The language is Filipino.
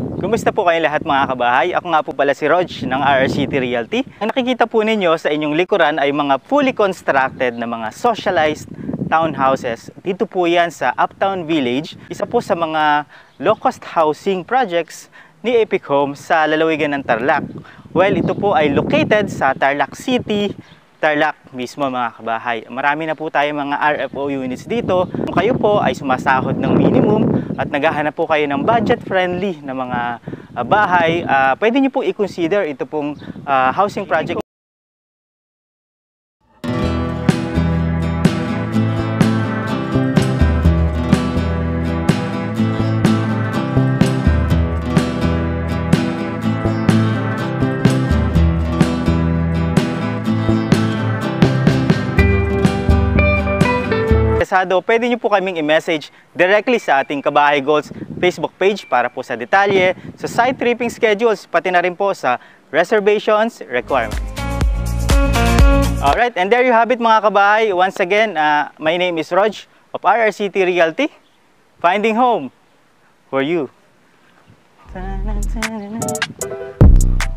Kumusta po kayong lahat mga kabahay? Ako nga po pala si Rog ng RRCT Realty. Ang nakikita po ninyo sa inyong likuran ay mga fully constructed na mga socialized townhouses. Dito po yan sa Uptown Village. Isa po sa mga low-cost housing projects ni Epic Homes sa lalawigan ng Tarlac. Well, ito po ay located sa Tarlac City, Tarlac mismo mga kabahay. Marami na po tayo mga RFO units dito. Kung kayo po ay sumasahod ng minimum at naghahanap po kayo ng budget-friendly na mga bahay, pwede nyo po i-consider ito pong housing project. Pwede nyo po kaming i-message directly sa ating Kabahay Goals Facebook page para po sa detalye, sa site tripping schedules, pati na rin po sa reservations requirements. Alright, and there you have it mga kabahay. Once again, my name is Rog of RRCT Realty, finding home for you.